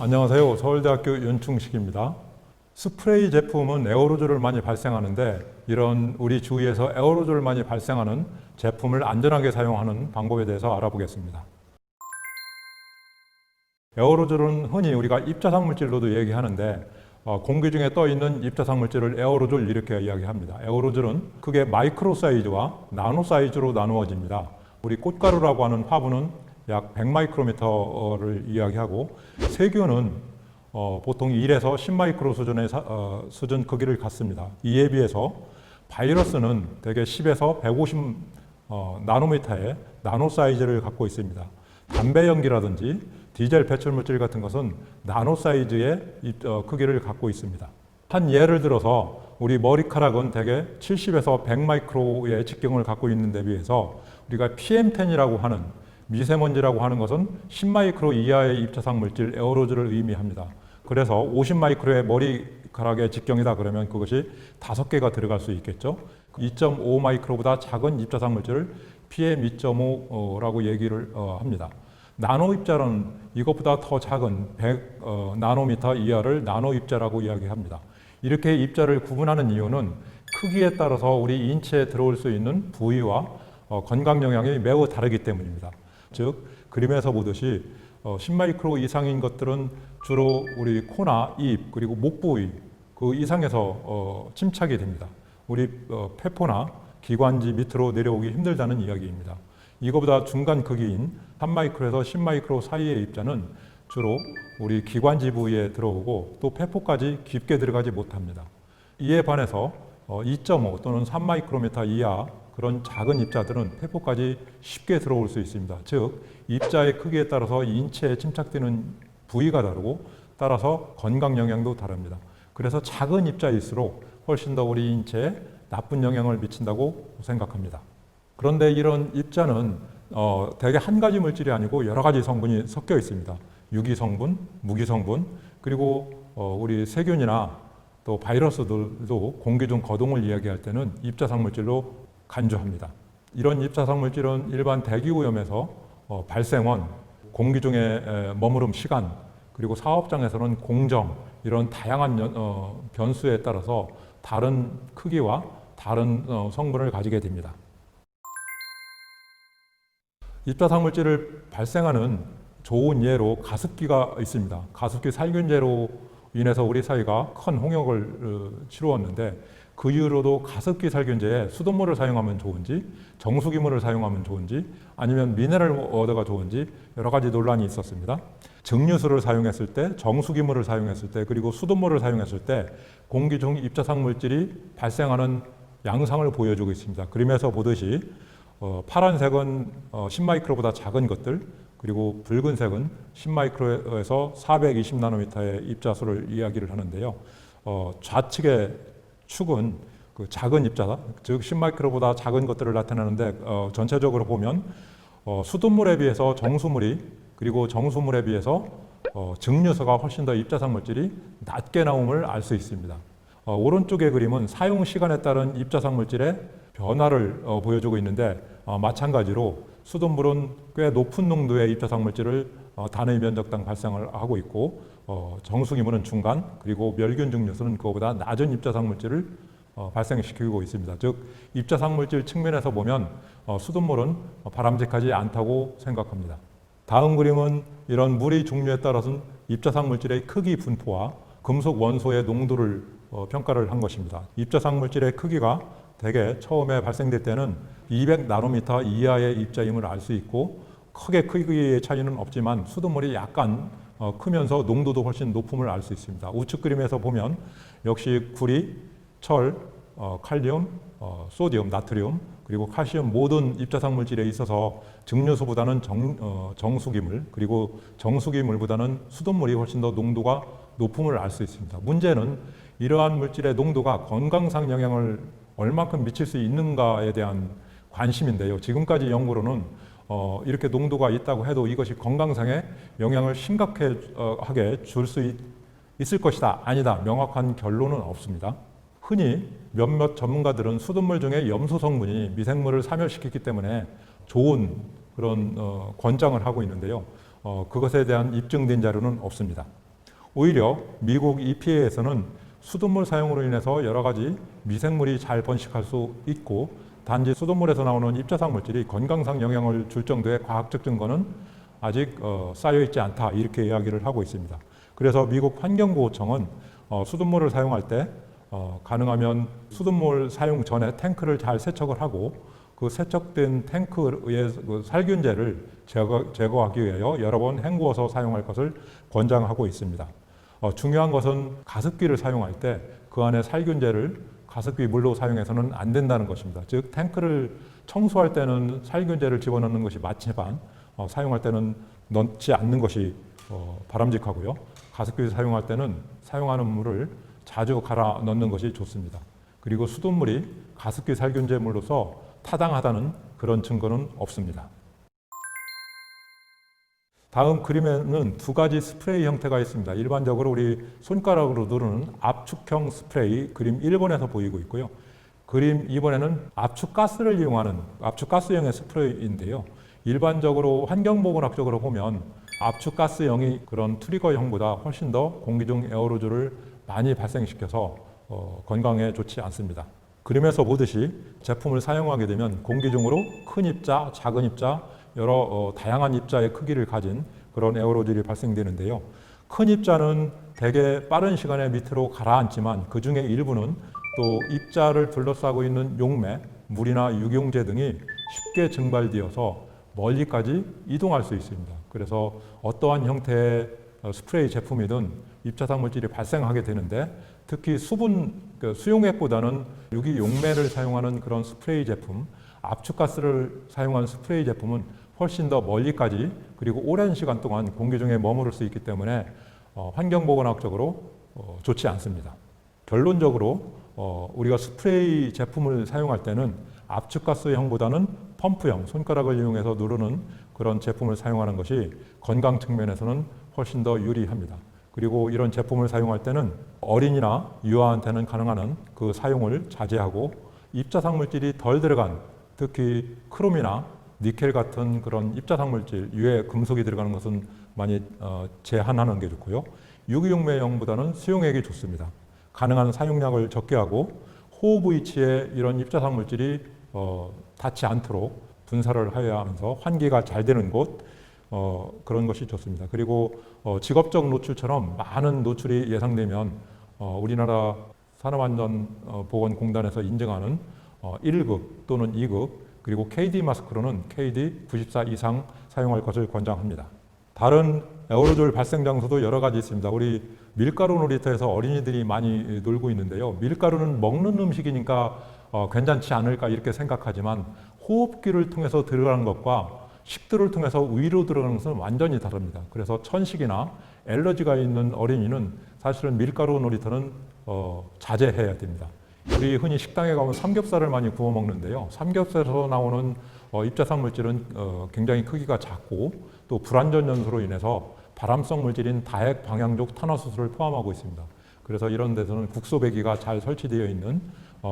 안녕하세요. 서울대학교 윤충식입니다. 스프레이 제품은 에어로졸을 많이 발생하는데 이런 우리 주위에서 에어로졸을 많이 발생하는 제품을 안전하게 사용하는 방법에 대해서 알아보겠습니다. 에어로졸은 흔히 우리가 입자상 물질로도 얘기하는데 공기 중에 떠 있는 입자상 물질을 에어로졸 이렇게 이야기합니다. 에어로졸은 크게 마이크로 사이즈와 나노 사이즈로 나누어집니다. 우리 꽃가루라고 하는 화분은 약 100마이크로미터를 이야기하고 세균은 보통 1에서 10마이크로 수준의 수준 크기를 갖습니다. 이에 비해서 바이러스는 대개 10에서 150 나노미터의 나노 사이즈를 갖고 있습니다. 담배 연기라든지 디젤 배출 물질 같은 것은 나노 사이즈의 크기를 갖고 있습니다. 한 예를 들어서 우리 머리카락은 대개 70에서 100마이크로의 직경을 갖고 있는 데 비해서 우리가 PM10이라고 하는 미세먼지라고 하는 것은 10마이크로 이하의 입자상 물질 에어로졸을 의미합니다. 그래서 50마이크로의 머리카락의 직경이다 그러면 그것이 5개가 들어갈 수 있겠죠. 2.5마이크로보다 작은 입자상 물질을 PM2.5라고 얘기를 합니다. 나노 입자는 이것보다 더 작은 100 나노미터 이하를 나노 입자라고 이야기합니다. 이렇게 입자를 구분하는 이유는 크기에 따라서 우리 인체에 들어올 수 있는 부위와 건강 영향이 매우 다르기 때문입니다. 즉 그림에서 보듯이 10마이크로 이상인 것들은 주로 우리 코나 입 그리고 목 부위 그 이상에서 침착이 됩니다. 우리 폐포나 기관지 밑으로 내려오기 힘들다는 이야기입니다. 이거보다 중간 크기인 3마이크로에서 10마이크로 사이의 입자는 주로 우리 기관지 부위에 들어오고 또 폐포까지 깊게 들어가지 못합니다. 이에 반해서 2.5 또는 3마이크로미터 이하 그런 작은 입자들은 폐포까지 쉽게 들어올 수 있습니다. 즉 입자의 크기에 따라서 인체에 침착되는 부위가 다르고 따라서 건강 영향도 다릅니다. 그래서 작은 입자일수록 훨씬 더 우리 인체에 나쁜 영향을 미친다고 생각합니다. 그런데 이런 입자는 대개 한 가지 물질이 아니고 여러 가지 성분이 섞여 있습니다. 유기 성분, 무기 성분, 그리고 우리 세균이나 또 바이러스들도 공기 중 거동을 이야기할 때는 입자상 물질로 간주합니다. 이런 입자상 물질은 일반 대기오염에서 발생원, 공기 중에 머무름 시간, 그리고 사업장에서는 공정, 이런 다양한 변수에 따라서 다른 크기와 다른 성분을 가지게 됩니다. 입자상 물질을 발생하는 좋은 예로 가습기가 있습니다. 가습기 살균제로 인해서 우리 사회가 큰 홍역을 치루었는데 그 이후로도 가습기 살균제에 수돗물을 사용하면 좋은지 정수기물을 사용하면 좋은지 아니면 미네랄 워터가 좋은지 여러 가지 논란이 있었습니다. 증류수를 사용했을 때, 정수기물을 사용했을 때, 그리고 수돗물을 사용했을 때 공기 중 입자상 물질이 발생하는 양상을 보여주고 있습니다. 그림에서 보듯이 파란색은 10마이크로보다 작은 것들, 그리고 붉은색은 10마이크로에서 420 나노미터의 입자수를 이야기를 하는데요. 좌측의 축은 그 작은 입자, 즉 10마이크로보다 작은 것들을 나타내는데 전체적으로 보면 수돗물에 비해서 정수물이 그리고 정수물에 비해서 증류수가 훨씬 더 입자상 물질이 낮게 나옴을 알 수 있습니다. 오른쪽의 그림은 사용 시간에 따른 입자상 물질의 변화를 보여주고 있는데 마찬가지로 수돗물은 꽤 높은 농도의 입자상 물질을 단위 면적당 발생을 하고 있고 정수기물은 중간 그리고 멸균 증류수는 그거보다 낮은 입자상 물질을 발생시키고 있습니다. 즉 입자상 물질 측면에서 보면 수돗물은 바람직하지 않다고 생각합니다. 다음 그림은 이런 물의 종류에 따라서는 입자상 물질의 크기 분포와 금속 원소의 농도를 평가를 한 것입니다. 입자상 물질의 크기가 대개 처음에 발생될 때는 200 나노미터 이하의 입자임을 알 수 있고 크게 크기의 차이는 없지만 수돗물이 약간 크면서 농도도 훨씬 높음을 알 수 있습니다. 우측 그림에서 보면 역시 구리, 철, 칼륨, 소디움, 나트륨 그리고 칼슘 모든 입자상 물질에 있어서 증류수보다는 정수기물 그리고 정수기물보다는 수돗물이 훨씬 더 농도가 높음을 알 수 있습니다. 문제는 이러한 물질의 농도가 건강상 영향을 얼마큼 미칠 수 있는가에 대한 관심인데요. 지금까지 연구로는 이렇게 농도가 있다고 해도 이것이 건강상에 영향을 심각하게 줄 수 있을 것이다, 아니다, 명확한 결론은 없습니다. 흔히 몇몇 전문가들은 수돗물 중에 염소 성분이 미생물을 사멸시키기 때문에 좋은 그런 권장을 하고 있는데요. 그것에 대한 입증된 자료는 없습니다. 오히려 미국 EPA에서는 수돗물 사용으로 인해서 여러 가지 미생물이 잘 번식할 수 있고 단지 수돗물에서 나오는 입자상 물질이 건강상 영향을 줄 정도의 과학적 증거는 아직 쌓여 있지 않다 이렇게 이야기를 하고 있습니다. 그래서 미국 환경보호청은 수돗물을 사용할 때 가능하면 수돗물 사용 전에 탱크를 잘 세척을 하고 그 세척된 탱크의 그 살균제를 제거하기 위하여 여러 번 헹구어서 사용할 것을 권장하고 있습니다. 중요한 것은 가습기를 사용할 때 그 안에 살균제를 가습기 물로 사용해서는 안 된다는 것입니다. 즉 탱크를 청소할 때는 살균제를 집어넣는 것이 맞지만 사용할 때는 넣지 않는 것이 바람직하고요. 가습기를 사용할 때는 사용하는 물을 자주 갈아 넣는 것이 좋습니다. 그리고 수돗물이 가습기 살균제 물로서 타당하다는 그런 증거는 없습니다. 다음 그림에는 두 가지 스프레이 형태가 있습니다. 일반적으로 우리 손가락으로 누르는 압축형 스프레이 그림 1번에서 보이고 있고요. 그림 2번에는 압축가스를 이용하는 압축가스형의 스프레이인데요. 일반적으로 환경보건학적으로 보면 압축가스형이 그런 트리거형보다 훨씬 더 공기 중 에어로졸을 많이 발생시켜서 건강에 좋지 않습니다. 그림에서 보듯이 제품을 사용하게 되면 공기 중으로 큰 입자, 작은 입자, 여러 다양한 입자의 크기를 가진 그런 에어로졸이 발생되는데요. 큰 입자는 대개 빠른 시간에 밑으로 가라앉지만 그 중에 일부는 또 입자를 둘러싸고 있는 용매, 물이나 유기용제 등이 쉽게 증발되어서 멀리까지 이동할 수 있습니다. 그래서 어떠한 형태의 스프레이 제품이든 입자상 물질이 발생하게 되는데 특히 수용액보다는 유기용매를 사용하는 그런 스프레이 제품, 압축가스를 사용한 스프레이 제품은 훨씬 더 멀리까지 그리고 오랜 시간 동안 공기 중에 머무를 수 있기 때문에 환경보건학적으로 좋지 않습니다. 결론적으로 우리가 스프레이 제품을 사용할 때는 압축가스형보다는 펌프형, 손가락을 이용해서 누르는 그런 제품을 사용하는 것이 건강 측면에서는 훨씬 더 유리합니다. 그리고 이런 제품을 사용할 때는 어린이나 유아한테는 가능한 한 그 사용을 자제하고 입자상 물질이 덜 들어간 특히 크롬이나 니켈 같은 그런 입자상 물질, 유해 금속이 들어가는 것은 많이 제한하는 게 좋고요. 유기용매형보다는 수용액이 좋습니다. 가능한 사용량을 적게 하고 호흡 위치에 이런 입자상 물질이 닿지 않도록 분사를 해야 하면서 환기가 잘 되는 곳 그런 것이 좋습니다. 그리고 직업적 노출처럼 많은 노출이 예상되면 우리나라 산업안전보건공단에서 인정하는 1급 또는 2급 그리고 KD 마스크로는 KD 94 이상 사용할 것을 권장합니다. 다른 에어로졸 발생 장소도 여러 가지 있습니다. 우리 밀가루 놀이터에서 어린이들이 많이 놀고 있는데요. 밀가루는 먹는 음식이니까 괜찮지 않을까 이렇게 생각하지만 호흡기를 통해서 들어가는 것과 식도를 통해서 위로 들어가는 것은 완전히 다릅니다. 그래서 천식이나 엘러지가 있는 어린이는 사실은 밀가루 놀이터는 자제해야 됩니다. 우리 흔히 식당에 가면 삼겹살을 많이 구워 먹는데요. 삼겹살에서 나오는 입자상 물질은 굉장히 크기가 작고 또 불완전 연소로 인해서 발암성 물질인 다핵 방향족 탄화수소를 포함하고 있습니다. 그래서 이런 데서는 국소배기가 잘 설치되어 있는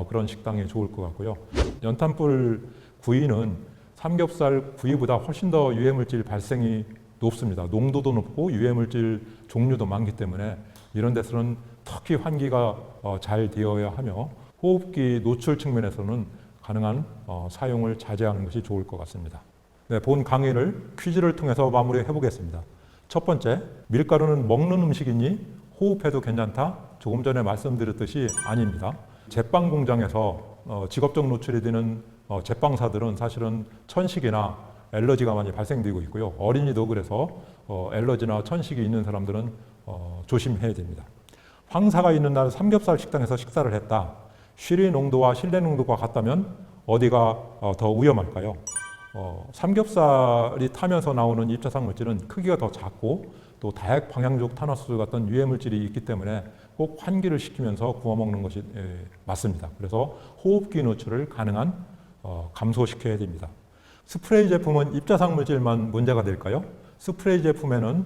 그런 식당이 좋을 것 같고요. 연탄불 구이는 삼겹살 구이보다 훨씬 더 유해물질 발생이 높습니다. 농도도 높고 유해물질 종류도 많기 때문에 이런 데서는 특히 환기가 잘 되어야 하며 호흡기 노출 측면에서는 가능한 사용을 자제하는 것이 좋을 것 같습니다. 네, 본 강의를 퀴즈를 통해서 마무리해 보겠습니다. 첫 번째, 밀가루는 먹는 음식이니 호흡해도 괜찮다? 조금 전에 말씀드렸듯이 아닙니다. 제빵 공장에서 직업적 노출이 되는 제빵사들은 사실은 천식이나 엘러지가 많이 발생되고 있고요. 어린이도 그래서 엘러지나 천식이 있는 사람들은 조심해야 됩니다. 황사가 있는 날 삼겹살 식당에서 식사를 했다. 쉬리 농도와 실내 농도가 같다면 어디가 더 위험할까요? 삼겹살이 타면서 나오는 입자상 물질은 크기가 더 작고 또 다핵 방향족 탄화수소 같은 유해 물질이 있기 때문에 꼭 환기를 시키면서 구워 먹는 것이 맞습니다. 그래서 호흡기 노출을 가능한 감소시켜야 됩니다. 스프레이 제품은 입자상 물질만 문제가 될까요? 스프레이 제품에는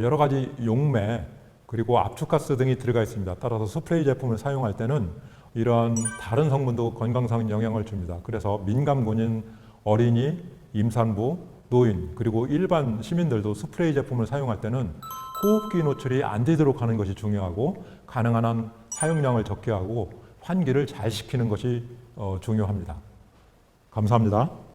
여러 가지 용매 그리고 압축가스 등이 들어가 있습니다. 따라서 스프레이 제품을 사용할 때는 이런 다른 성분도 건강상 영향을 줍니다. 그래서 민감군인 어린이, 임산부, 노인 그리고 일반 시민들도 스프레이 제품을 사용할 때는 호흡기 노출이 안 되도록 하는 것이 중요하고 가능한 한 사용량을 적게 하고 환기를 잘 시키는 것이 중요합니다. 감사합니다.